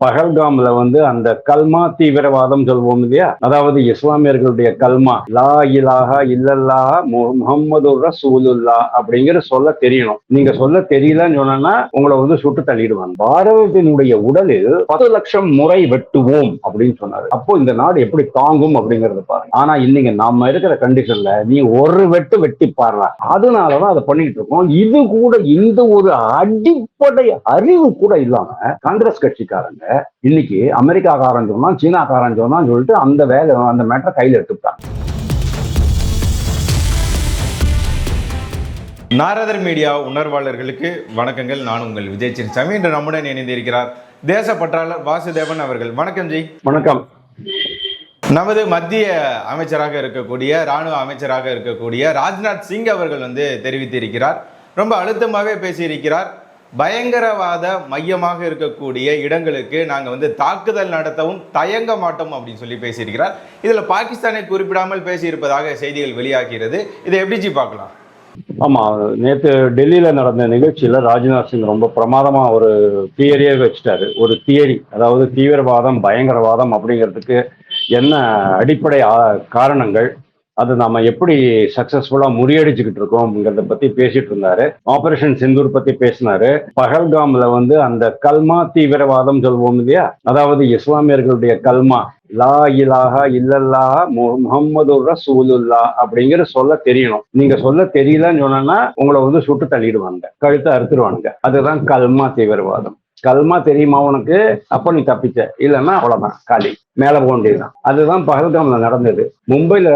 பகல்காம்ல வந்து அந்த கல்மா தீவிரவாதம் சொல்வோம் இல்லையா, அதாவது இஸ்லாமியர்களுடைய கல்மா லா இலாஹா இல்லல்லாஹ முஹம்மது ரசூலுல்லா அப்படிங்கிற சொல்ல தெரியணும். நீங்க சொல்ல தெரியலன்னு சொன்னா உங்களை வந்து சுட்டு தள்ளிடுவாங்க. பாரதத்தினுடைய உடலில் 10 லட்சம் முறை வெட்டுவோம் அப்படின்னு சொன்னாரு. அப்போ இந்த நாடு எப்படி தாங்கும் அப்படிங்கறது பாருங்க. ஆனா இன்னைக்கு நாம இருக்கிற கண்டிஷன்ல நீ ஒரு வெட்டு வெட்டி பாடுற, அதனாலதான் அதை பண்ணிட்டு இருக்கோம். இது கூட இந்த ஒரு அடிப்படை அறிவு கூட இல்லாம காங்கிரஸ் கட்சிக்காரங்க இன்னைக்கு அமெரிக்காக்காரன் சொன்னா சீனாக்காரன் சொன்னான்னு சொல்லிட்டு அந்த வேலை அந்த மேட்டரை கையில் எடுத்துட்டாங்க. நாரதர் மீடியா உணர்வாளர்களுக்கு வணக்கங்கள். நான் உங்கள் விஜய் சின்னசாமி. இன்று நம்முடன் இணைந்திருக்கிறார் தேசப்பற்றாளர் வாசுதேவன் அவர்கள். வணக்கம் ஜி. வணக்கம். நமது மத்திய அமைச்சராக இருக்கக்கூடிய ராணுவ அமைச்சராக இருக்கக்கூடிய ராஜ்நாத் சிங் அவர்கள் தெரிவித்திருக்கிறார், ரொம்ப அழுத்தமாகவே பேசியிருக்கிறார். பயங்கரவாத மையமாக இருக்கக்கூடிய இடங்களுக்கு நாங்கள் தாக்குதல் நடத்தவும் தயங்க மாட்டோம் அப்படின்னு சொல்லி பேசியிருக்கிறார். இதில் பாகிஸ்தானை குறிப்பிடாமல் பேசியிருப்பதாக செய்திகள் வெளியாகிறது. இதை எப்படி ஜி பார்க்கலாம்? ஆமா, நேற்று டெல்லியில நடந்த நிகழ்ச்சியில ராஜ்நாத் சிங் ரொம்ப பிரமாதமா ஒரு தியரியே வச்சுட்டாரு. ஒரு தியரி, அதாவது தீவிரவாதம் பயங்கரவாதம் அப்படிங்கிறதுக்கு என்ன அடிப்படை காரணங்கள், அது நாம எப்படி சக்சஸ்ஃபுல்லா முறியடிச்சுக்கிட்டு இருக்கோம்ங்கிறத பத்தி பேசிட்டு இருந்தாரு. ஆபரேஷன் சிந்தூர் பத்தி பேசினாரு. பகல்காம்ல வந்து அந்த கல்மா தீவிரவாதம் சொல்வோம் இல்லையா, அதாவது இஸ்லாமியர்களுடைய கல்மா லா இலாஹா இல்லல்லாஹ முஹம்மது ரசூலுல்லா அப்படிங்கிற சொல்ல தெரியணும். நீங்க சொல்ல தெரியலன்னு சொன்னா உங்களை வந்து சுட்டு தள்ளிடுவாங்க, கழுத்தை அறுத்துருவானுங்க. அதுதான் கல்மா தீவிரவாதம். கல்மா தெரியுமா உனக்கு? அப்ப நீ தப்பிச்ச, இல்லைன்னா அவ்வளவுதான், காலி, மேல போக வேண்டியதுதான். அதுதான் பகல்காம்ல நடந்தது. மும்பைல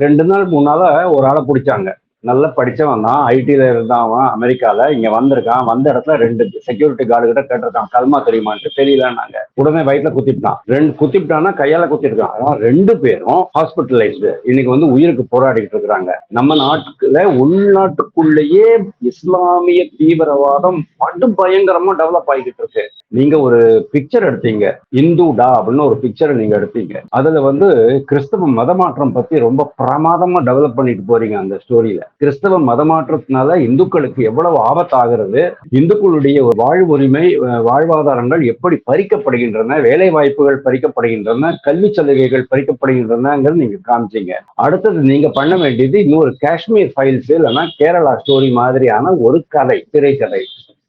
2 நாள் 3 நாளா ஒரு ஆளை பிடிச்சாங்க. நல்லா படிச்சவன் தான், ஐடில இருந்தான் அவன், அமெரிக்கால இங்க வந்திருக்கான். வந்த இடத்துல 2 செக்யூரிட்டி கார்டு கிட்ட கேட்டிருக்கான், கல்மா தெரியுமான்ட்டு. தெரியலன்னாங்க. உடனே வயிற்றுல குத்திட்டான். 2 குத்திட்டான்னா கையால குத்திருக்கான். அதான் 2 பேரும் ஹாஸ்பிட்டலைஸ்டு. இன்னைக்கு உயிருக்கு போராடிட்டு இருக்கிறாங்க. நம்ம நாட்டுல உள்நாட்டுக்குள்ளேயே இஸ்லாமிய தீவிரவாதம் படு பயங்கரமா டெவலப் ஆகிட்டு இருக்கு. நீங்க ஒரு பிக்சர் எடுத்தீங்க, இந்துடா அப்படின்னு ஒரு பிக்சரை நீங்க எடுத்தீங்க. அதுல கிறிஸ்தவ மதமாற்றம் பத்தி ரொம்ப பிரமாதமா டெவலப் பண்ணிட்டு போறீங்க அந்த ஸ்டோரியில. கிறிஸ்தவ மதமாற்றத்தினால இந்துக்களுக்கு எவ்வளவு ஆபத்தாகிறது, இந்துக்களுடைய வாழ்வுரிமை வாழ்வாதாரங்கள் எப்படி பறிக்கப்படுகின்றன, வேலை வாய்ப்புகள் பறிக்கப்படுகின்றன, கல்வி சலுகைகள் பறிக்கப்படுகின்றனங்கிறது நீங்க காமிச்சீங்க. அடுத்தது நீங்க பண்ண வேண்டியது இன்னொரு காஷ்மீர் ஃபைல்ஸ் இல்லைன்னா கேரளா ஸ்டோரி மாதிரியான ஒரு கதை, திரைக்கதை.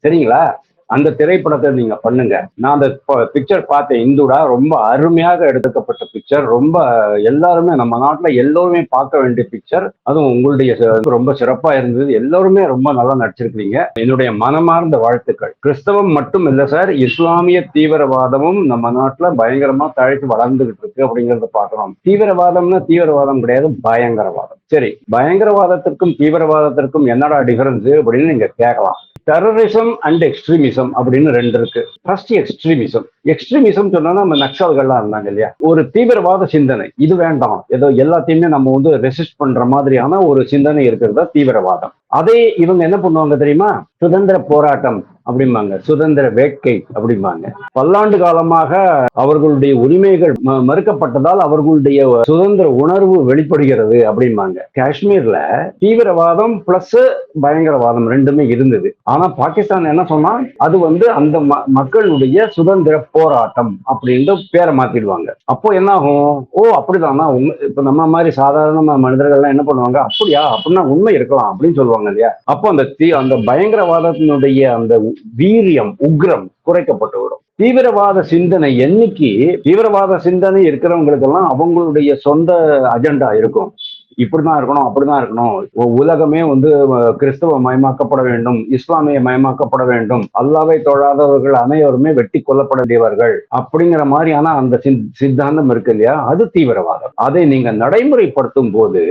சரிங்களா? அந்த திரைப்படத்தை நீங்க பண்ணுங்க. நான் அந்த பிக்சர் பார்த்தேன், இந்துடா, ரொம்ப அருமையாக எடுக்கப்பட்ட பிக்சர். ரொம்ப எல்லாருமே நம்ம நாட்டுல எல்லோருமே பார்க்க வேண்டிய பிக்சர். அதுவும் உங்களுடைய ரொம்ப சிறப்பா இருந்தது. எல்லோருமே ரொம்ப நல்லா நடிச்சிருக்கீங்க. என்னுடைய மனமார்ந்த வாழ்த்துக்கள். கிறிஸ்தவம் மட்டும் இல்ல சார், இஸ்லாமிய தீவிரவாதமும் நம்ம நாட்டுல பயங்கரமா தழைத்து வளர்ந்துகிட்டு இருக்கு அப்படிங்கறத பாக்குறோம். தீவிரவாதம்னா தீவிரவாதம் கிடையாது, பயங்கரவாதம். சரி, பயங்கரவாதத்திற்கும் தீவிரவாதத்திற்கும் என்னடா டிஃபரன்ஸ் அப்படின்னு நீங்க கேட்கலாம். டெரரிசம் அண்ட் எக்ஸ்ட்ரீமிசம் அப்படின்னு 2 இருக்கு. First extremism. எக்ஸ்ட்ரீமிசம் சொன்னா நம்ம நக்சல்கள்லாம் இருந்தாங்க இல்லையா, ஒரு தீவிரவாத சிந்தனை. இது வேண்டாம், ஏதோ எல்லாத்தையுமே நம்ம ரெசிஸ்ட் பண்ற மாதிரியான ஒரு சிந்தனை இருக்கிறதா தீவிரவாதம். அதே இவங்க என்ன பண்ணுவாங்க தெரியுமா? சுதந்திர போராட்டம் அப்படிம்பாங்க, சுதந்திர வேட்கை அப்படிம்பாங்க. பல்லாண்டு காலமாக அவர்களுடைய உரிமைகள் மறுக்கப்பட்டதால் அவர்களுடைய சுதந்திர உணர்வு வெளிப்படுகிறது அப்படிம்பாங்க. காஷ்மீர்ல தீவிரவாதம் பிளஸ் பயங்கரவாதம் 2மே இருந்தது. ஆனா பாகிஸ்தான் என்ன சொன்னா, அது அந்த மக்களுடைய சுதந்திர போராட்டம் அப்படின்ட்டு பேரை மாத்திடுவாங்க. அப்போ என்ன ஆகும்? ஓ அப்படிதானா, இப்ப நம்ம மாதிரி சாதாரண மனிதர்கள்லாம் என்ன பண்ணுவாங்க, அப்படியா, அப்படின்னா உண்மை இருக்கலாம் அப்படின்னு சொல்லுவாங்க இல்லையா. அப்போ அந்த பயங்கரவாதத்தினுடைய அந்த வீரியம், உக்ரம் குறைக்கப்பட்டு விடும். தீவிரவாத சிந்தனை என்னைக்கு தீவிரவாத சிந்தனை இருக்கிறவங்களுக்கு எல்லாம் அவங்களுடைய சொந்த அஜெண்டா இருக்கும். இப்படிதான் இருக்கணும், அப்படிதான் இருக்கணும், உலகமே கிறிஸ்தவ மயமாக்கப்பட வேண்டும், இஸ்லாமிய மயமாக்கப்பட வேண்டும், அல்லாவை தொழாதவர்கள் அனைவருமே வெட்டி கொல்லப்பட வேண்டியவர்கள் அப்படிங்கிற மாதிரியான அந்த சித்தாந்தம் இருக்கு இல்லையா, அது தீவிரவாதம். அதை நீங்க நடைமுறைப்படுத்தும் போது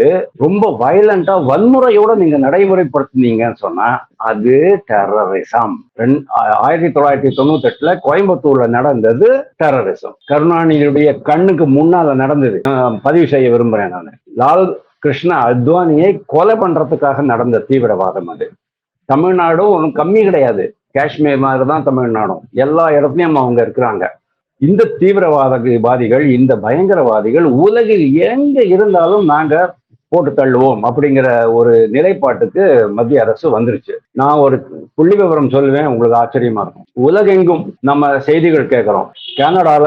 ரொம்ப வயலண்டா வன்முறையோட நீங்க நடைமுறைப்படுத்தினீங்கன்னு சொன்னா அது டெரரிசம். 1998 கோயம்புத்தூர்ல நடந்தது டெரரிசம். கருணாநிதியுடைய கண்ணுக்கு முன்னால நடந்தது. பதிவு செய்ய விரும்புறேன் நான். லால் கிருஷ்ண அத்வானியை கொலை பண்றதுக்காக நடந்த தீவிரவாதம் அது. தமிழ்நாடும் ஒன்றும் கம்மி கிடையாது, காஷ்மீர் மாதிரிதான் தமிழ்நாடும். எல்லா இடத்துலயும் அவங்க இருக்கிறாங்க. இந்த தீவிரவாதிகள், இந்த பயங்கரவாதிகள் உலகில் எங்க இருந்தாலும் நாங்க போட்டு தள்ளுவோம் அப்படிங்கிற ஒரு நிலைப்பாட்டுக்கு மத்திய அரசு வந்துருச்சு. நான் ஒரு புள்ளி விவரம் சொல்லுவேன், உங்களுக்கு ஆச்சரியமா இருக்கும். உலகெங்கும் நம்ம செய்திகள் கேட்கிறோம். கனடால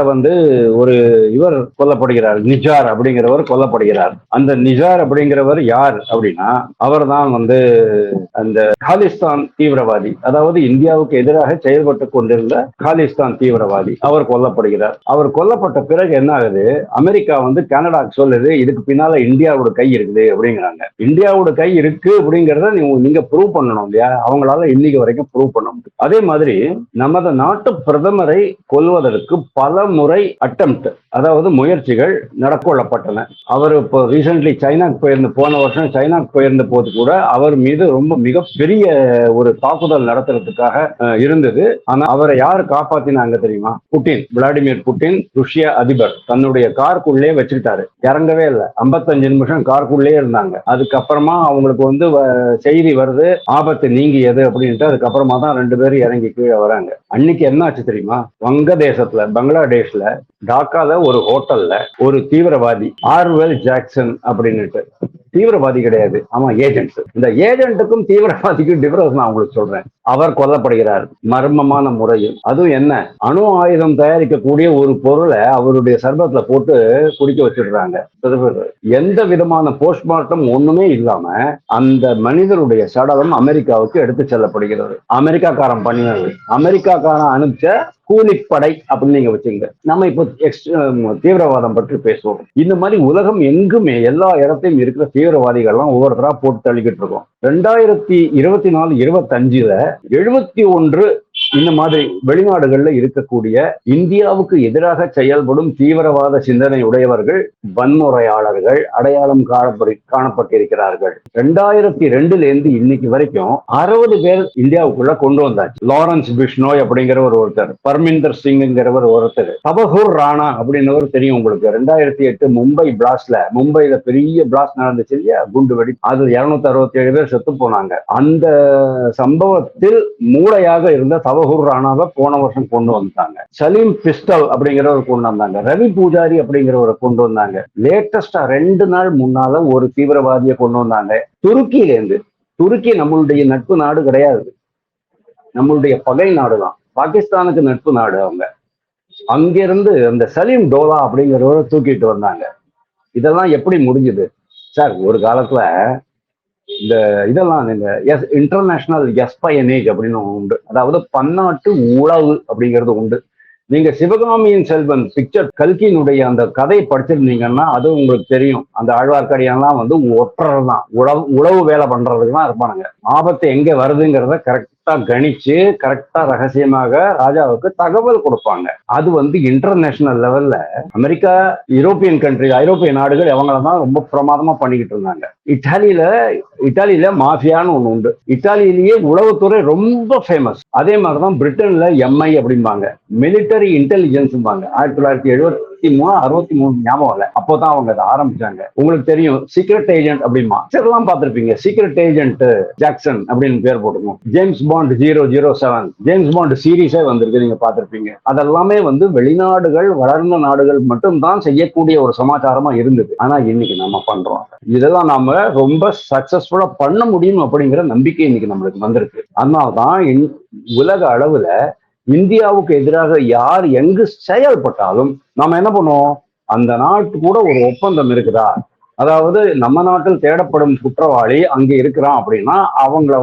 ஒரு இவர் கொல்லப்படுகிறார், நிஜார் அப்படிங்கிறவர் கொல்லப்படுகிறார். அந்த நிஜார் அப்படிங்கிறவர் யார் அப்படின்னா, அவர் தான் அந்த காலிஸ்தான் தீவிரவாதி, அதாவது இந்தியாவுக்கு எதிராக செயல்பட்டு கொண்டிருந்த காலிஸ்தான் தீவிரவாதி. அவர் கொல்லப்படுகிறார். அவர் கொல்லப்பட்ட பிறகு என்ன ஆகுது, அமெரிக்கா கனடாக்கு சொல்லுது, இதுக்கு பின்னால இந்தியாவோட கை இருக்குது அப்படிங்கிறாங்க. இந்தியாவோட கை இருக்கு அப்படிங்கறத நீங்க ப்ரூவ் பண்ணணும் இல்லையா? அவங்களால இன்னைக்கு வரைக்கும் ப்ரூவ் பண்ண முடியும். அதே மாதிரி நமது நாட்டு பிரதமரை கொல்வதற்கு பல முறை அட்டெம்ப்ட், அதாவது முயற்சிகள் நடக்கொள்ளப்பட்டன. அவர் இப்போ ரீசென்ட்லி சைனாக்கு போன வருஷம் சைனாக்கு போயிருந்த போது கூட அவர் மீது ரொம்ப மிகப்பெரிய ஒரு தாக்குதல் நடத்துறதுக்காக இருந்தது. ஆனா அவரை யார் காப்பாத்தினாங்க தெரியுமா? புட்டின், விளாடிமிர் புட்டின், ருஷ்ய அதிபர் தன்னுடைய காருக்குள்ளே வச்சுக்கிட்டாரு, இறங்கவே இல்லை. 55 நிமிஷம் காருக்குள்ளே இருந்தாங்க. அதுக்கப்புறமா அவங்களுக்கு செய்தி வருது, ஆபத்து நீங்கியது அப்படின்ட்டு. அதுக்கப்புறமா தான் 2 பேரும் இறங்கி கீழே வராங்க. அன்னைக்கு என்ன ஆச்சு தெரியுமா? வங்கதேசத்துல, பங்களாதேஷ்ல, டாக்கால ஒரு ஹோட்டல்ல ஒரு தீவிரவாதி ஆர்வெல் ஜாக்சன் அப்படின்னுட்டு, தீவிரவாதி கிடையாது, ஆமா ஏஜென்ட். இந்த ஏஜென்ட்டுக்கும் தீவிரவாதிக்கும் டிஃபரன்ஸ் நான் உங்களுக்கு சொல்றேன். அவர் கொல்லப்படுகிறார் மர்மமான முறையில். அதுவும் என்ன, அணு ஆயுதம் தயாரிக்கக்கூடிய ஒரு பொருளை அவருடைய சர்பத்துல போட்டு குடிக்க வச்சிடுறாங்க. எந்த விதமான போஸ்ட்மார்ட்டம் ஒண்ணுமே இல்லாம அந்த மனிதருடைய சடலம் அமெரிக்காவுக்கு எடுத்து செல்லப்படுகிறது. அமெரிக்காக்காரன் பண்ணினது, அமெரிக்காக்காரன் அனுப்பிச்ச கூலிப்படை அப்படின்னு நீங்க வச்சுங்க. நம்ம இப்போ தீவிரவாதம் பற்றி பேசுவோம். இந்த மாதிரி உலகம் எங்குமே எல்லா இடத்தையும் இருக்கிற தீவிரவாதிகள்லாம் ஒவ்வொருத்தரா போட்டு தள்ளிக்கிட்டு இருக்கோம். 2024-25 71 இந்த மாதிரி வெளிநாடுகள்ல இருக்கக்கூடிய இந்தியாவுக்கு எதிராக செயல்படும் தீவிரவாத சிந்தனை உடையவர்கள், வன்முறையாளர்கள் அடையாளம் காணப்பட்டிருக்கிறார்கள். 2002 இன்னைக்கு வரைக்கும் 60 பேர் இந்தியாவுக்குள்ள கொண்டு வந்தாச்சு. லாரன்ஸ் பிஷ்னோய் அப்படிங்கிற ஒருத்தர், பர்மிந்தர் சிங்கிறவர் ஒருத்தர், தபஹூர் ராணா அப்படின்னவர் தெரியும் உங்களுக்கு. 2008 மும்பை பிளாஸ்ட்ல, மும்பைல பெரிய பிளாஸ்ட் நடந்துச்சு இல்லையா, குண்டு வெடி, அது 267 பேர் செத்து போனாங்க. அந்த சம்பவத்தில் மூளையாக இருந்த தபஹூர் ராணாவை போன வருஷம் கொண்டு வந்தாங்க. சலீம் பிஸ்டல் அப்படிங்கிறவர் கொண்டு வந்தாங்க. ரவி பூஜாரி அப்படிங்கிறவரை கொண்டு வந்தாங்க. லேட்டஸ்டா 2 நாள் முன்னால ஒரு தீவிரவாதியை கொண்டு வந்தாங்க துருக்கியிலேருந்து. துருக்கி நம்மளுடைய நட்பு நாடு கிடையாது, நம்மளுடைய பகை நாடு தான். பாகிஸ்தானுக்கு நட்பு நாடு அவங்க. அங்கிருந்து அந்த சலீம் டோலா அப்படிங்கிறவரை தூக்கிட்டு வந்தாங்க. இதெல்லாம் எப்படி முடிஞ்சது சார்? ஒரு காலத்துல இந்த இதெல்லாம் இன்டர்நேஷனல் எஸ்பயனேஜ் அப்படின்னு உண்டு, அதாவது பன்னாட்டு உளவு அப்படிங்கிறது உண்டு. நீங்க சிவகாமியின் செல்வன் பிக்சர் கல்கியினுடைய அந்த கதையை படிச்சிருந்தீங்கன்னா அது உங்களுக்கு தெரியும். அந்த ஆழ்வார்க்கடியான்லாம் ஒற்றர் தான், உளவு வேலை பண்றதுக்கு தான் இருப்பானுங்க. ஆபத்து எங்க வருதுங்கிறத கரெக்டா கணிச்சு கரெக்டா ரகசியமாக ராஜாவுக்கு தகவல் கொடுப்பாங்க. அது இன்டர்நேஷனல் லெவல்ல அமெரிக்கா, யூரோப்பியன் கண்ட்ரி, ஐரோப்பிய நாடுகள் அவங்களதான் ரொம்ப பிரமாதமா பண்ணிக்கிட்டு இருந்தாங்க. இட்டாலியில மாஃபியான்னு ஒண்ணு உண்டு. இட்டாலியிலேயே உளவுத்துறை ரொம்ப ஃபேமஸ். அதே மாதிரிதான் பிரிட்டன்ல எம்ஐ அப்படிம்பாங்க, மிலிட்டரி இன்டெலிஜென்ஸ். 1963-63 ஞாபகம் இல்லை, அப்போதான் அவங்க அதை ஆரம்பிச்சாங்க. உங்களுக்கு தெரியும் சீக்ரெட் ஏஜென்ட் அப்படிமா எல்லாம் பார்த்திருப்பீங்க. சீக்ரெட் ஏஜென்ட் ஜாக்சன் அப்படின்னு பேர் போட்டுக்கணும். ஜேம்ஸ் பாண்ட் 007, ஜேம்ஸ் பாண்ட் சீரீஸே வந்திருக்கு, நீங்க பார்த்திருப்பீங்க. அதெல்லாமே வெளிநாடுகள், வளர்ந்த நாடுகள் மட்டும்தான் செய்யக்கூடிய ஒரு சமாச்சாரமா இருந்தது. ஆனா இன்னைக்கு நம்ம பண்றோம். இதெல்லாம் நாம ரொம்ப சக்சஸ்ஃபுல்லா பண்ண முடியும் அப்படிங்கிற நம்பிக்கை இன்னைக்கு நம்மளுக்கு வந்திருக்கு. அதனால்தான் உலக அளவுல இந்தியாவுக்கு எதிராக யார் எங்கு செயல்பட்டாலும் நாம என்ன பண்ணுவோம், அந்த நாட்டு கூட ஒரு ஒப்பந்தம் இருக்குதா, அதாவது நம்ம நாட்டில் தேடப்படும் குற்றவாளி அங்க இருக்கிறான் அப்படின்னா அவங்கள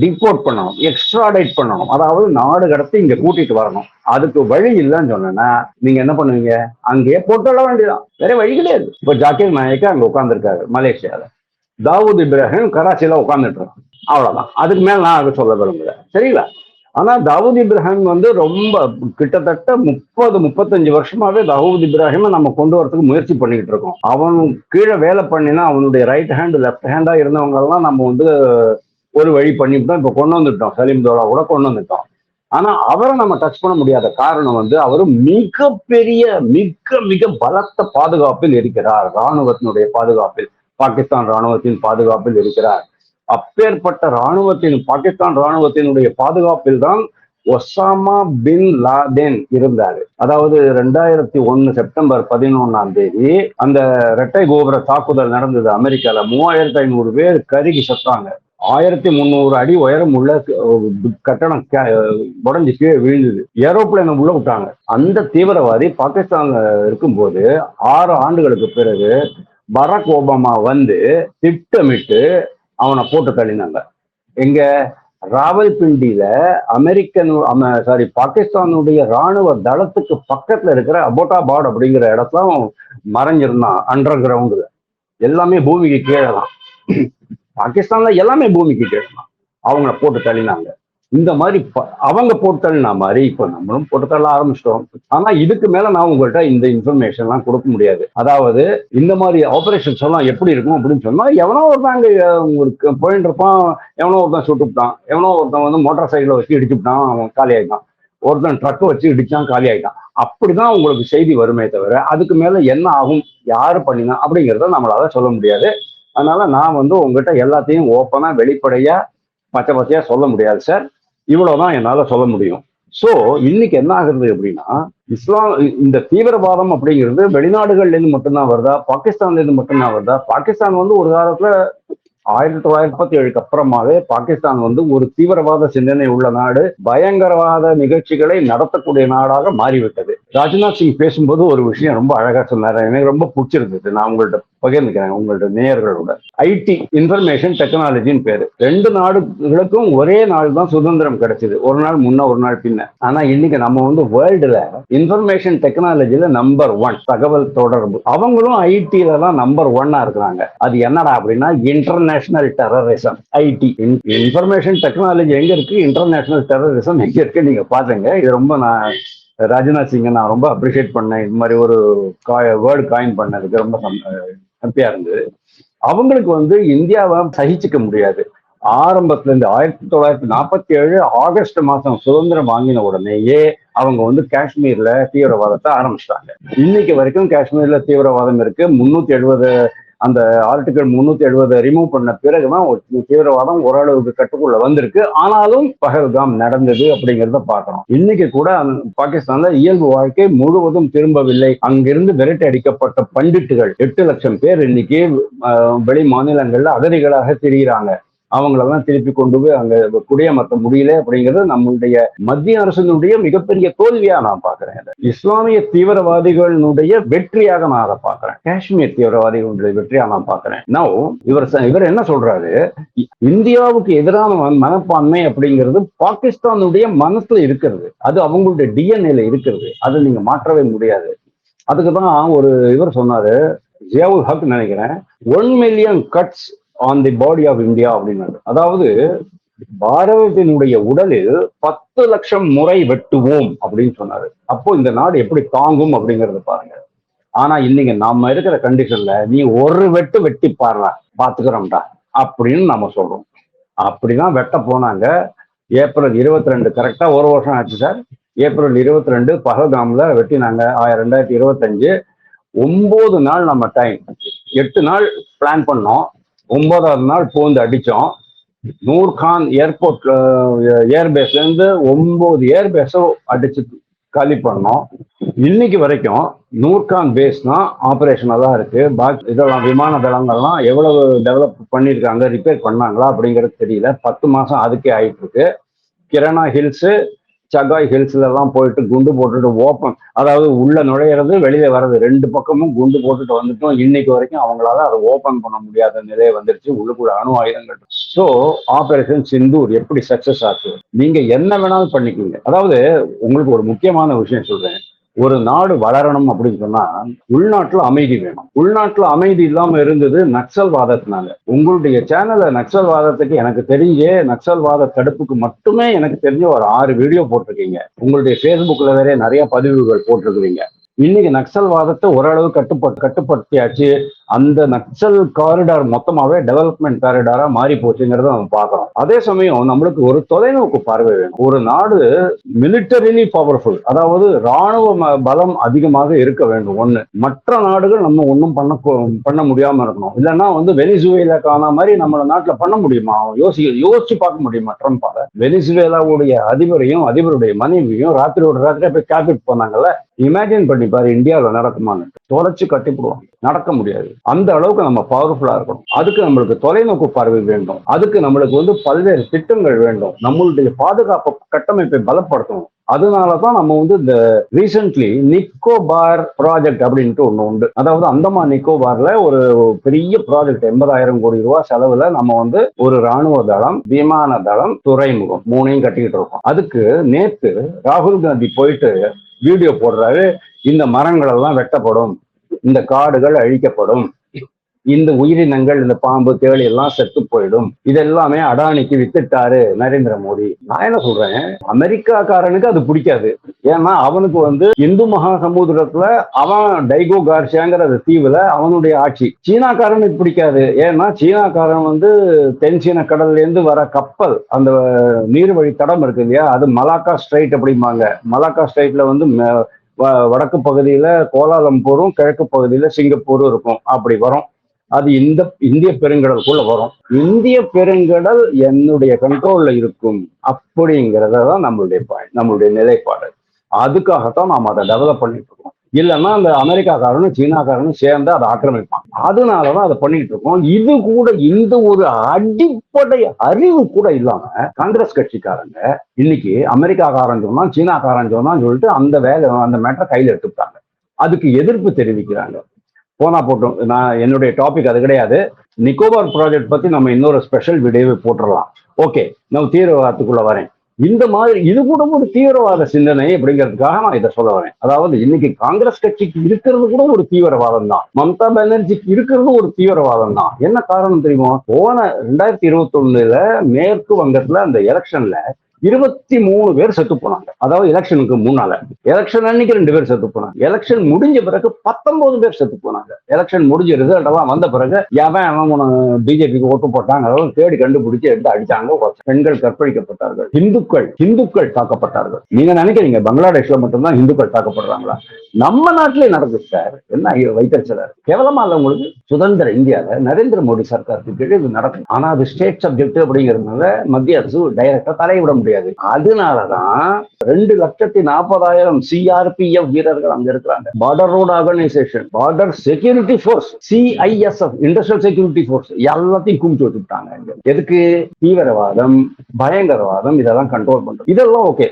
டிபோர்ட் பண்ணணும், எக்ஸ்ட்ராடைட் பண்ணணும், அதாவது நாடு கடத்தி இங்க கூட்டிட்டு வரணும். அதுக்கு வழி இல்லைன்னு சொன்னா நீங்க என்ன பண்ணுவீங்க, அங்கேயே போட்டுள்ள வேண்டியதான், வேற வழி கிடையாது. இப்ப ஜாக்கிர் நாயக் அங்க உட்கார்ந்துருக்காரு மலேசியால, தாவூத் இப்ராஹிம் கராச்சியில உட்கார்ந்துட்டு இருக்கான், அவ்வளவுதான். அதுக்கு மேல நான் அதை சொல்ல விரும்புறேன், சரிங்களா? ஆனா தாவூத் இப்ராஹிம் ரொம்ப கிட்டத்தட்ட 30-35 வருஷமாவே தாவூத் இப்ராஹிமை நம்ம கொண்டு வரதுக்கு முயற்சி பண்ணிக்கிட்டு இருக்கோம். அவன் கீழே வேலை பண்ணினா அவனுடைய ரைட் ஹேண்ட் லெஃப்ட் ஹேண்டா இருந்தவங்க எல்லாம் நம்ம ஒரு வழி பண்ணிவிட்டோம். இப்ப கொண்டு வந்துட்டோம், சலீம் தோலா கூட கொண்டு வந்துட்டோம். ஆனா அவரை நம்ம டச் பண்ண முடியாத காரணம் அவரு மிகப்பெரிய மிக பலத்த பாதுகாப்பில் இருக்கிறார், இராணுவத்தினுடைய பாதுகாப்பில், பாகிஸ்தான் இராணுவத்தின் பாதுகாப்பில் இருக்கிறார். அப்பேற்பட்ட பாகிஸ்தான் இராணுவத்தினுடைய பாதுகாப்பில் தான் ஒசாமா பின் லாதென் இருந்தாரு. அதாவது 2001 செப்டம்பர் 11 அந்த இரட்டை கோபுர தாக்குதல் நடந்தது அமெரிக்கால. 3500 பேர் கருகி செத்தாங்க. 1300 அடி உயரம் உள்ள கட்டணம் உடஞ்சி கீழே விழுந்தது. ஏரோப்ளேனை உள்ள விட்டாங்க. அந்த தீவிரவாதி பாகிஸ்தான்ல இருக்கும்போது 6 ஆண்டுகளுக்கு பிறகு பராக் ஒபாமா வந்து திட்டமிட்டு அவனை போட்டு தள்ளினாங்க. எங்க ராவல்பிண்டியில பாகிஸ்தானுடைய ராணுவ தளத்துக்கு பக்கத்துல இருக்கிற அபோட்டாபாட் அப்படிங்கிற இடத்துல மறைஞ்சிருந்தான். அண்டர் கிரவுண்டுல எல்லாமே பூமிக்கு கீழே தான். பாகிஸ்தான்ல எல்லாமே பூமிக்கு கீழே தான். அவங்கள போட்டு தள்ளினாங்க. இந்த மாதிரி அவங்க போட்டு தள்ளினா மாதிரி இப்ப நம்மளும் போட்டு தள்ள ஆரம்பிச்சிட்டோம். ஆனா இதுக்கு மேல நான் உங்கள்கிட்ட இந்த இன்ஃபர்மேஷன் எல்லாம் கொடுக்க முடியாது. அதாவது இந்த மாதிரி ஆபரேஷன்ஸ் எல்லாம் எப்படி இருக்கும் அப்படின்னு சொன்னா, எவனோ ஒருத்தாங்க உங்களுக்கு போயிட்டு இருப்பான், எவனோ ஒருத்தன் சுட்டுவிட்டான், எவனோ ஒருத்தன் வந்து மோட்டார் சைக்கிளை வச்சு இடிச்சுட்டான், அவன் காலி ஆயிட்டான், ஒருத்தன் ட்ரக்கை வச்சு இடிச்சான், காலி ஆயிட்டான். அப்படிதான் உங்களுக்கு செய்தி வருமே தவிர அதுக்கு மேல என்ன ஆகும், யாரு பண்ணினா அப்படிங்கிறத நம்மளால சொல்ல முடியாது. அதனால நான் வந்து உங்ககிட்ட எல்லாத்தையும் ஓப்பனா வெளிப்படையா பச்சை பச்சையா சொல்ல முடியாது சார். இவ்வளவுதான் என்னால சொல்ல முடியும். சோ இன்னைக்கு என்ன ஆகுறது அப்படின்னா, இந்த தீவிரவாதம் அப்படிங்கிறது வெளிநாடுகள்ல இருந்து மட்டும்தான் வருதா, பாகிஸ்தான்ல இருந்து மட்டும்தான் வருதா? பாகிஸ்தான் வந்து ஒரு காலத்துல 1947 அப்புறமாவே பாகிஸ்தான் வந்து ஒரு தீவிரவாத சிந்தனை உள்ள நாடு, பயங்கரவாத நிகழ்ச்சிகளை நடத்தக்கூடிய நாடாக மாறிவிட்டது. ராஜ்நாத் சிங் பேசும்போது ஒரு விஷயம் ரொம்ப அழகா சொன்னாரு, எனக்கு ரொம்ப பிடிச்சிருந்தது. நான் உங்கள்கிட்ட பகிர்ந்துக்கிறேன், உங்கள்ட்ட நேயர்களோட. ஐடி, இன்ஃபர்மேஷன் டெக்னாலஜின்னு பேரு. 2 நாடுகளுக்கும் ஒரே நாள் தான் சுதந்திரம் கிடைச்சது. ஒரு நாள் முன்ன, ஒரு நாள் பின்ன. ஆனா இன்னைக்கு நம்ம வந்து வேர்ல்டுல இன்ஃபர்மேஷன் டெக்னாலஜில நம்பர் 1, தகவல் தொடர்பு. அவங்களும் ஐடில தான் நம்பர் 1 இருக்கிறாங்க. அது என்னடா அப்படின்னா international terrorism. IT, information technology எங்க இருக்கு, இன்டர்நேஷனல் டெரரிசம் எங்க இருக்கு நீங்க பாருங்க. இது ரொம்ப நான் ராஜ்நாத் சிங்கை நான் ரொம்ப அப்ரிஷியேட் பண்ணேன். இது மாதிரி ஒரு வேர்டு காயின் பண்ணதுக்கு ரொம்ப ஹாப்பியா இருந்தது. அவங்களுக்கு வந்து இந்தியாவை சகிச்சுக்க முடியாது. ஆரம்பத்துல இருந்து 1947 ஆகஸ்ட் மாசம் சுதந்திரம் வாங்கின உடனேயே அவங்க வந்து காஷ்மீர்ல தீவிரவாதத்தை ஆரம்பிச்சிட்டாங்க. இன்னைக்கு வரைக்கும் காஷ்மீர்ல தீவிரவாதம் இருக்கு. 370 அந்த ஆர்டிகல் 370 ரிமூவ் பண்ண பிறகுதான் தீவிரவாதம் ஓரளவுக்கு கட்டுக்குள்ள வந்திருக்கு. ஆனாலும் பஹல்காம் நடந்தது அப்படிங்கிறத பார்க்கணும். இன்னைக்கு கூட பாகிஸ்தான்ல இயல்பு வாழ்க்கை முழுவதும் திரும்பவில்லை. அங்கிருந்து விரட்டி அடிக்கப்பட்ட பண்டிட்டுகள் 8 லட்சம் பேர் இன்னைக்கு வெளி மாநிலங்கள்ல அகதிகளாக திரிகிறாங்க. அவங்களெல்லாம் திருப்பி கொண்டு போய் அங்க குடியமர்த்த முடியல அப்படிங்கிறது நம்மளுடைய மத்திய அரசினுடைய மிகப்பெரிய தோல்வியா நான் பாக்குறேன். இஸ்லாமிய தீவிரவாதிகளுடைய வெற்றியாக நான் அதை பாக்குறேன். காஷ்மீர் தீவிரவாதிகளுடைய வெற்றியா நான் பாக்குறேன். இவர் என்ன சொல்றாரு, இந்தியாவுக்கு எதிரான மனப்பான்மை அப்படிங்கிறது பாகிஸ்தானுடைய மனசுல இருக்கிறது, அது அவங்களுடைய டிஎன்ஏல இருக்கிறது, அதை நீங்க மாற்றவே முடியாது. அதுக்குதான் இவர் சொன்னாரு, ஜியாவுல் ஹக் நினைக்கிறேன், 1 million cuts on the body of India அப்படின்னு. அதாவது பாரதத்தினுடைய உடலில் 10 லட்சம் முறை வெட்டுவோம் அப்படின்னு சொன்னாரு. அப்போ இந்த நாடு எப்படி தாங்கும் அப்படிங்கறத பாருங்க. ஆனா இன்னைக்கு நாம இருக்கிற கண்டிஷன்ல நீ ஒரு வெட்டு வெட்டி பாடுறா, பாத்துக்கிறோம்டா அப்படின்னு நம்ம சொல்றோம். அப்படிதான் வெட்ட போனாங்க. ஏப்ரல் 22, கரெக்டா 1 வருஷம் ஆச்சு சார். ஏப்ரல் 22 பஹல்காம்ல வெட்டினாங்க. 2025 9 நாள் நம்ம டைம், 8 நாள் பிளான் பண்ணோம், 9ஆவது நாள் போந்து அடிச்சோம். நூர்கான் ஏர்போர்ட் ஏர்பேஸ்ல இருந்து 9 ஏர்பேஸும் அடிச்சு காலி பண்ணோம். இன்னைக்கு வரைக்கும் நூர்கான் பேஸ் தான் ஆபரேஷனலா இருக்கு. பாக்கி இதெல்லாம் விமான தளங்கள்லாம் எவ்வளவு டெவலப் பண்ணியிருக்காங்க, ரிப்பேர் பண்ணாங்களா அப்படிங்கிறது தெரியல. 10 மாசம் அதுக்கே ஆயிட்டு இருக்கு. கிரணா ஹில்ஸ், சகாய் ஹில்ஸ்ல எல்லாம் போயிட்டு குண்டு போட்டுட்டு ஓப்பன், அதாவது உள்ள நுழையிறது வெளியே வர்றது 2 பக்கமும் குண்டு போட்டுட்டு வந்துட்டோம். இன்னைக்கு வரைக்கும் அவங்களால அதை ஓப்பன் பண்ண முடியாத நிலையை வந்துருச்சு. உள்ளுக்குள்ள அணு ஆயுதங்கள். ஸோ ஆபரேஷன் சிந்தூர் எப்படி சக்சஸ் ஆச்சு, நீங்க என்ன வேணாலும் பண்ணிக்கீங்க. அதாவது உங்களுக்கு ஒரு முக்கியமான விஷயம் சொல்றேன், ஒரு நாடு வளரணும் அப்படின்னு சொன்னா உள்நாட்டுல அமைதி வேணும். உள்நாட்டுல அமைதி இல்லாம இருந்தது நக்சல்வாதத்தினால. உங்களுடைய சேனல்ல நக்சல்வாதத்துக்கு எனக்கு தெரிஞ்சே நக்சல்வாத தடுப்புக்கு மட்டுமே எனக்கு தெரிஞ்ச ஒரு 6 வீடியோ போட்டிருக்கீங்க. உங்களுடைய ஃபேஸ்புக்ல நிறைய பதிவுகள் போட்டிருக்கிறீங்க. இன்னைக்கு நக்சல்வாதத்தை ஓரளவு கட்டுப்படுத்தியாச்சு அந்த நக்சல் காரிடார் மொத்தமாவே டெவலப்மெண்ட் காரிடாரா மாறி போச்சுங்கிறத நம்ம பார்க்கிறோம். அதே சமயம் நம்மளுக்கு ஒரு தொலைநோக்கு பார்வை வேணும். ஒரு நாடு மிலிட்டரிலி பவர்ஃபுல், அதாவது ராணுவ பலம் அதிகமாக இருக்க வேண்டும். ஒண்ணு, மற்ற நாடுகள் நம்ம ஒன்றும் பண்ண முடியாம இருக்கணும். இல்லைன்னா வெனிசுவேலா காண மாதிரி நம்ம நாட்டுல பண்ண முடியுமா? யோசிச்சு பார்க்க முடியுமா? ட்ரம்பால வெனிசுவேலாவுடைய அதிபரையும் அதிபருடைய மனைவியும் ராத்திரியோட ராத்திரியா போய் கேபிட் போனாங்கல்ல. இமேஜின் பண்ணி பாரு, இந்தியாவில் நடக்குமான்னு. தொலைச்சு கட்டிப்படுவாங்க, நடக்க முடியாது. அந்த அளவுக்கு நம்ம பவர்ஃபுல்லா இருக்கணும். அதுக்கு நம்மளுக்கு தொலைநோக்கு பார்வை வேண்டும். அதுக்கு நம்மளுக்கு பல்வேறு திட்டங்கள் வேண்டும். நம்மளுடைய பாதுகாப்பு கட்டமைப்பை பலப்படுத்தணும். அதனாலதான் நம்ம இந்த ரீசென்ட்லி நிக்கோபார் ப்ராஜெக்ட் அப்படின்ட்டு ஒண்ணு உண்டு. அதாவது அந்தமான் நிக்கோபார்ல ஒரு பெரிய ப்ராஜெக்ட் 80,000 கோடி ரூபாய் செலவுல நம்ம ஒரு ராணுவ தளம், விமான தளம், துறைமுகம் 3ஐயும் கட்டிக்கிட்டு இருக்கோம். அதுக்கு நேத்து ராகுல் காந்தி போயிட்டு வீடியோ போடுறாரு. இந்த மரங்கள் எல்லாம் வெட்டப்படும், இந்த காடுகள் அழிக்கப்படும், இந்த உயிரினங்கள், இந்த பாம்பு தேளி எல்லாம் செத்து போயிடும், இதெல்லாமே அடானிக்கு வித்துட்டாரு நரேந்திர மோடி. நான் என்ன சொல்றேன், அமெரிக்காக்காரனுக்கு அது பிடிக்காது. ஏன்னா அவனுக்கு இந்து மகா சமுத்திரத்துல அவன் டைகோ கார்சியாங்கிற தீவுல அவனுடைய ஆட்சி. சீனாக்காரனுக்கு பிடிக்காது. ஏன்னா சீனாக்காரன் தென் சீன கடல்ல இருந்து வர கப்பல், அந்த நீர்வழி தடம் இருக்கு இல்லையா, அது மலாக்கா ஸ்ட்ரைட் அப்படிம்பாங்க. மலாக்கா ஸ்ட்ரைட்ல வடக்கு பகுதியில கோலாலம்பூரும் கிழக்கு பகுதியில சிங்கப்பூரும் இருக்கும். அப்படி வரும். அது இந்திய பெருங்கடலுக்குள்ள வரும். இந்திய பெருங்கடல் என்னுடைய கண்ட்ரோல்ல இருக்கும் அப்படிங்கிறதான் நம்மளுடைய நிலைப்பாடு. அதுக்காகத்தான் நாம் அதை டெவலப் பண்ணிட்டு இருக்கோம். இல்லைன்னா அந்த அமெரிக்காக்காரனும் சீனாக்காரனும் சேர்ந்து அதை ஆக்கிரமிப்பான். அதனாலதான் அதை பண்ணிட்டு இருக்கோம். இது கூட இந்த ஒரு அடிப்படை அறிவு கூட இல்லாம காங்கிரஸ் கட்சிக்காரங்க இன்னைக்கு அமெரிக்காக்காரன் சொன்னா சீனாக்காரன் சொன்னான்னு சொல்லிட்டு அந்த மேட்டரை கையில எடுத்துட்டாங்க. அதுக்கு எதிர்ப்பு தெரிவிக்கிறாங்க. போனா போட்டோம். நான் என்னுடைய டாபிக் அது கிடையாது. நிக்கோபார் ப்ராஜெக்ட் பத்தி நம்ம இன்னொரு ஸ்பெஷல் வீடியோவை போட்டுடலாம். ஓகே, நான் தீவிரவாதத்துக்குள்ள வரேன். இந்த மாதிரி இது கூட ஒரு தீவிரவாத சிந்தனை அப்படிங்கிறதுக்காக நான் இதை சொல்ல வரேன். அதாவது இன்னைக்கு காங்கிரஸ் கட்சிக்கு இருக்கிறது கூட ஒரு தீவிரவாதம் தான். மம்தா பானர்ஜிக்கு இருக்கிறது ஒரு தீவிரவாதம் தான். என்ன காரணம் தெரியுமா? போன 2021 மேற்கு வங்கத்துல அந்த எலெக்ஷன்ல 23 பேர் செத்து போனாங்க. அதாவது எலெக்ஷனுக்கு முன்னால. எலெக்ஷன் அன்னைக்கு 2 பேர் செத்து போனாங்க. எலெக்ஷன் முடிஞ்ச பிறகு 19 பேர் செத்து போனாங்க. எலெக்ஷன் முடிஞ்ச ரிசல்ட் எல்லாம் வந்த பிறகு அவன் பிஜேபிக்கு ஓட்டு போட்டாங்க, அதாவது தேடி கண்டுபிடிச்சு எடுத்து அடிச்சாங்க. பெண்கள் கற்பழிக்கப்பட்டார்கள், இந்துக்கள் தாக்கப்பட்டார்கள். நீங்க நினைக்கிறீங்க பங்களாதேஷ்ல மட்டும்தான் இந்துக்கள் தாக்கப்படுறாங்களா? நம்ம நாட்டிலே நடக்குது சார். என்ன வைத்தறிச்சலார் கேவலமா இல்ல உங்களுக்கு? சுதந்திர இந்தியால நரேந்திர மோடி சர்க்காருக்கு கீழே இது நடக்கும். ஆனா அது ஸ்டேட் சப்ஜெக்ட் அப்படிங்கிறதுனால மத்திய அரசு டைரக்டா தலையிட முடியாது. அதனாலதான் 2,40,000 சிஆர்பிஎஃப் வீரர்கள் அங்க இருக்கிறாங்க. Border road organisation, border security force, CISF, industrial security force எல்லாத்தையும் குமிச்சு வச்சுட்டாங்க. எதுக்கு? தீவிரவாதம், பயங்கரவாதம் இதெல்லாம் கண்ட்ரோல் பண்றது. இதெல்லாம் ஓகே.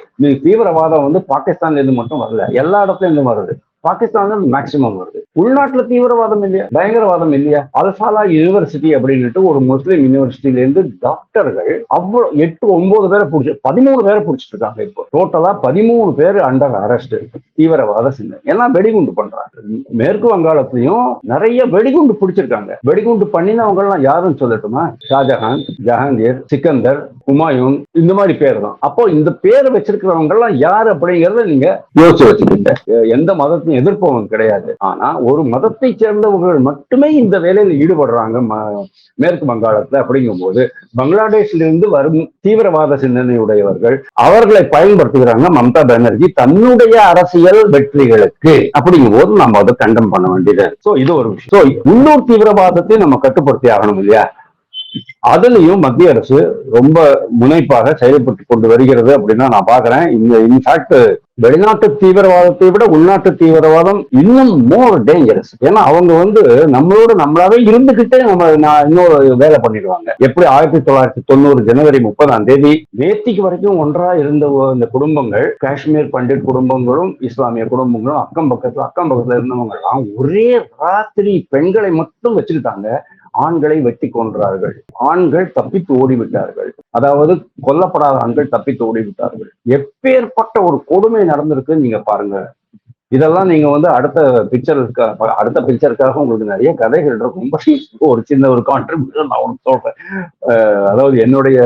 தீவிரவாதம் பாகிஸ்தான்ல இருந்து மட்டும் வரல, எல்லா இடத்துல இருந்து வருது. பாகிஸ்தான் மேக்சிமம் வருது. உள்நாட்டுல தீவிரவாதம் இல்லையா, பயங்கரவாதம் இல்லையா? அல்ஃபாலா யூனிவர்சிட்டி அப்படின்ட்டு ஒரு முஸ்லீம் யூனிவர்சிட்டியில இருந்து டாக்டர்கள் அவ்வளவு 8-9 பேரை பிடிச்சி 13 பேரை பிடிச்சிட்டு இருக்காங்க. இப்போ டோட்டலா 13 பேர் அண்டர் அரெஸ்ட். தீவிரவாத சிந்தனை எல்லாம் வெடிகுண்டு பண்றாங்க. மேற்கு வங்காளத்திலையும் நிறைய வெடிகுண்டு பிடிச்சிருக்காங்க. வெடிகுண்டு பண்ணினவங்க எல்லாம் யாருன்னு சொல்லட்டுமா? ஷாஜஹான், ஜஹாங்கீர், சிக்கந்தர், ஹுமாயூன், இந்த மாதிரி பேர் தான். அப்போ இந்த பேரை வச்சிருக்கிறவங்க எல்லாம் யாரு அப்படிங்கறத நீங்க யோசிச்சு வச்சுக்கிட்ட. எந்த மதத்தையும் எதிர்ப்பவங்க கிடையாது. ஆனா ஒரு மதத்தை சேர்ந்தவர்கள் மட்டுமே இந்த வேலையில் ஈடுபடுறாங்க மேற்கு வங்காளத்துல. அப்படிங்கும் போது பங்களாதேஷ்ல இருந்து வரும் தீவிரவாத சிந்தனையுடையவர்கள் அவர்களை பயன்படுத்துகிறாங்க மம்தா பானர்ஜி தன்னுடைய அரசியல் வெற்றிகளுக்கு. அப்படிங்கும் போது நம்ம அதை கண்டம் பண்ண வேண்டியது. சோ இது ஒரு விஷயம். உள்ளூர் தீவிரவாதத்தை நம்ம கட்டுப்படுத்தி ஆகணும் இல்லையா? அதுலயும் மத்திய அரசு ரொம்ப முனைப்பாக செயல்பட்டு கொண்டு வருகிறது அப்படின்னு நான் பாக்குறேன். இன்ஃபேக்ட் வெளிநாட்டு தீவிரவாதத்தை விட உள்நாட்டு தீவிரவாதம் இன்னும் மோர் டேஞ்சரஸ். ஏன்னா அவங்க நம்மளாவே இருந்துகிட்டே இன்னொரு வேலை பண்ணிடுவாங்க. எப்படி 1990 ஜனவரி 30 நேத்திக்கு வரைக்கும் ஒன்றா இருந்த இந்த குடும்பங்கள், காஷ்மீர் பண்டிட் குடும்பங்களும் இஸ்லாமிய குடும்பங்களும் அக்கம் பக்கத்துல இருந்தவங்க எல்லாம் ஒரே ராத்திரி பெண்களை மட்டும் வச்சுக்கிட்டாங்க. ஆண்களை வெட்டி கொன்றார்கள். ஆண்கள் தப்பித்து ஓடிவிட்டார்கள். அதாவது கொல்லப்படாத ஆண்கள் தப்பித்து ஓடிவிட்டார்கள். எப்பேற்பட்ட ஒரு கொடுமை நடந்திருக்கு நீங்க பாருங்க. இதெல்லாம் நீங்க அடுத்த பிக்சருக்காக உங்களுக்கு நிறைய கதைகள் இருக்கும். ஒரு சின்ன ஒரு கான்ட்ரிபியூஷன் நான் உனக்கு சொல்றேன். அதாவது என்னுடைய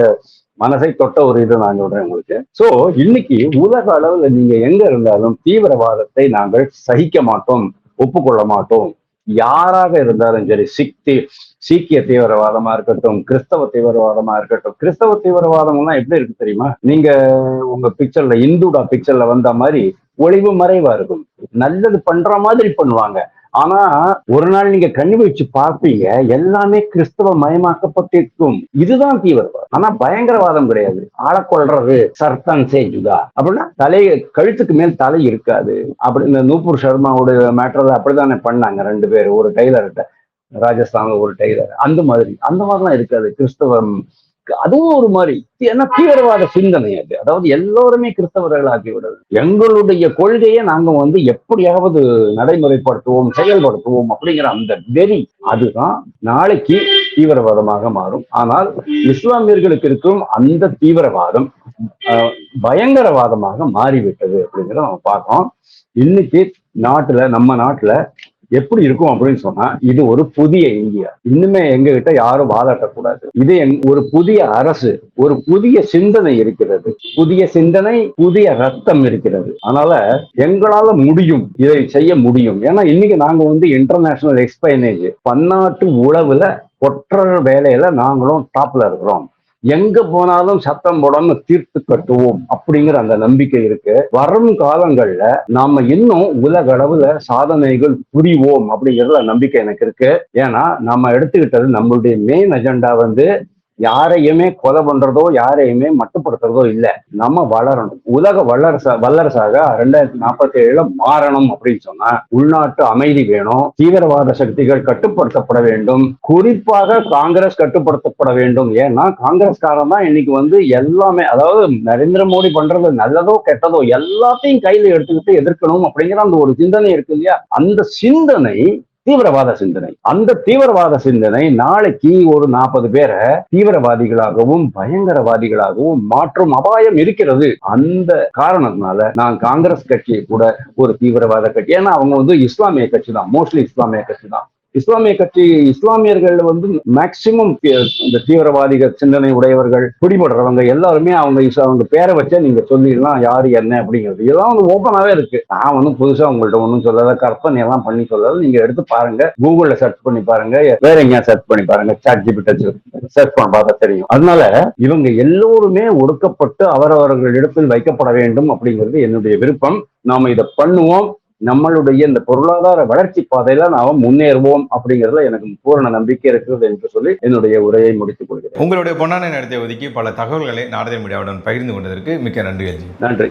மனசை தொட்ட ஒரு இது நான் சொல்றேன் உங்களுக்கு. சோ இன்னைக்கு உலக அளவுல நீங்க எங்க இருந்தாலும் தீவிரவாதத்தை நாங்கள் சகிக்க மாட்டோம், ஒப்புக்கொள்ள மாட்டோம். யாராக இருந்தாலும் சரி, சீக்கிய தீவிரவாதமா இருக்கட்டும், கிறிஸ்தவ தீவிரவாதமா இருக்கட்டும். கிறிஸ்தவ தீவிரவாதம்லாம் எப்படி இருக்கு தெரியுமா? நீங்க உங்க பிக்சர்ல இந்துடா பிக்சர்ல வந்த மாதிரி ஒளிவு மறைவா இருக்கும். நல்லது பண்ற மாதிரி பண்ணுவாங்க. ஆனா ஒரு நாள் நீங்க கண்ணு வச்சு பார்ப்பீங்க, எல்லாமே கிறிஸ்தவ மயமாக்கப்பட்டிருக்கும். இதுதான் தீவிரவாதம். ஆனா பயங்கரவாதம் கிடையாது. ஆளை கொள்றது சர்தான் சேஜுதா அப்படின்னா கழுத்துக்கு மேல் தலை இருக்காது. அப்படி இந்த நூபுர் சர்மாவோட மேட்டர்ல அப்படித்தானே பண்ணாங்க ரெண்டு பேர், ஒரு டெய்லர்கிட்ட, ராஜஸ்தான்ல ஒரு டெய்லர். அந்த மாதிரிலாம் இருக்காது கிறிஸ்தவம். அதுவும் ஒரு மாதிரி ஏன்னா தீவிரவாத சிந்தனை அது. அதாவது எல்லோருமே கிறிஸ்தவர்கள் ஆக்கி விடுறது. எங்களுடைய கொள்கையை நாங்க எப்படியாவது நடைமுறைப்படுத்துவோம், செயல்படுத்துவோம் அப்படிங்கிற அந்த வெறி, அதுதான் நாளைக்கு தீவிரவாதமாக மாறும். ஆனால் இஸ்லாமியர்களுக்கு இருக்கும் அந்த தீவிரவாதம் பயங்கரவாதமாக மாறிவிட்டது அப்படிங்கிறத நம்ம பார்க்கோம். இன்னைக்கு நம்ம நாட்டுல எப்படி இருக்கும் அப்படின்னு சொன்னா, இது ஒரு புதிய இந்தியா. இன்னுமே எங்க கிட்ட யாரும் வாதாட்டக்கூடாது. இது ஒரு புதிய அரசு, ஒரு புதிய சிந்தனை இருக்கிறது. புதிய சிந்தனை, புதிய ரத்தம் இருக்கிறது. அதனால எங்களால முடியும், இதை செய்ய முடியும். ஏன்னா இன்னைக்கு நாங்க இன்டர்நேஷனல் எக்ஸ்பைனேஜ், பன்னாட்டு உளவுல கொற்ற வேலையில நாங்களும் டாப்ல இருக்கிறோம். எங்க போனாலும் சத்தம் போடாம தீர்த்து கட்டுவோம் அப்படிங்கிற அந்த நம்பிக்கை இருக்கு. வரும் காலங்கள்ல நாம இன்னும் உலக அளவுல சாதனைகள் புரிவோம் அப்படிங்கிறதுல நம்பிக்கை எனக்கு இருக்கு. ஏன்னா நம்ம எடுத்துக்கிட்டது, நம்மளுடைய மெயின் அஜெண்டா யாரையுமே கொலை பண்றதோ யாரையுமே மட்டுப்படுத்துறதோ இல்லை. நம்ம வளரணும், உலக வல்லரசாக 2047 மாறணும் அப்படின்னு சொன்னா உள்நாட்டு அமைதி வேணும், தீவிரவாத சக்திகள் கட்டுப்படுத்தப்பட வேண்டும், குறிப்பாக காங்கிரஸ் கட்டுப்படுத்தப்பட வேண்டும். ஏன்னா காங்கிரஸ்காரன் தான் இன்னைக்கு எல்லாமே, அதாவது நரேந்திர மோடி பண்றது நல்லதோ கெட்டதோ எல்லாத்தையும் கையில எடுத்துக்கிட்டு எதிர்க்கணும் அப்படிங்கிற அந்த ஒரு சிந்தனை இருக்கு இல்லையா? அந்த சிந்தனை தீவிரவாத சிந்தனை. அந்த தீவிரவாத சிந்தனை நாளைக்கு ஒரு 40 பேரை தீவிரவாதிகளாகவும் பயங்கரவாதிகளாகவும் மாற்றும் அபாயம் இருக்கிறது. அந்த காரணத்தினால நான் காங்கிரஸ் கட்சியை கூட ஒரு தீவிரவாத கட்சி, ஏன்னா அவங்க இஸ்லாமிய கட்சி தான், மோஸ்ட்லி இஸ்லாமிய கட்சி தான். இஸ்லாமிய கட்சி, இஸ்லாமியர்கள் மேக்சிமம் இந்த தீவிரவாதிகள் சிந்தனை உடையவர்கள், பிடிபடுறவங்க எல்லாருமே அவங்க பேரை வச்சா நீங்க சொல்லிடலாம் யாரு என்ன அப்படிங்கிறது. இதெல்லாம் ஓப்பனாவே இருக்கு. நான் புதுசா உங்கள்ட்ட ஒன்றும் சொல்லல, கற்பனை எல்லாம் பண்ணி சொல்லல. நீங்க எடுத்து பாருங்க, கூகுள்ல சர்ச் பண்ணி பாருங்க, வேற எங்கேயா சர்ச் பண்ணி பாருங்க, ChatGPT சர்ச் பண்ண பார்த்தா தெரியும். அதனால இவங்க எல்லோருமே ஒடுக்கப்பட்டு அவரவர்களிடத்தில் வைக்கப்பட வேண்டும் அப்படிங்கிறது என்னுடைய விருப்பம். நாம இதை பண்ணுவோம். நம்மளுடைய இந்த பொருளாதார வளர்ச்சி பாதையில நாம முன்னேறுவோம் அப்படிங்கிறதுல எனக்கு பூரண நம்பிக்கை இருக்கிறது என்று சொல்லி என்னுடைய உரையை முடித்துக் கொள்கிறேன். உங்களுடைய பொன்னான நேரத்தை ஒதுக்கி பல தகவல்களை நாரதன் மீடியாவுடன் பகிர்ந்து கொண்டதற்கு மிக்க நன்றி. நன்றி.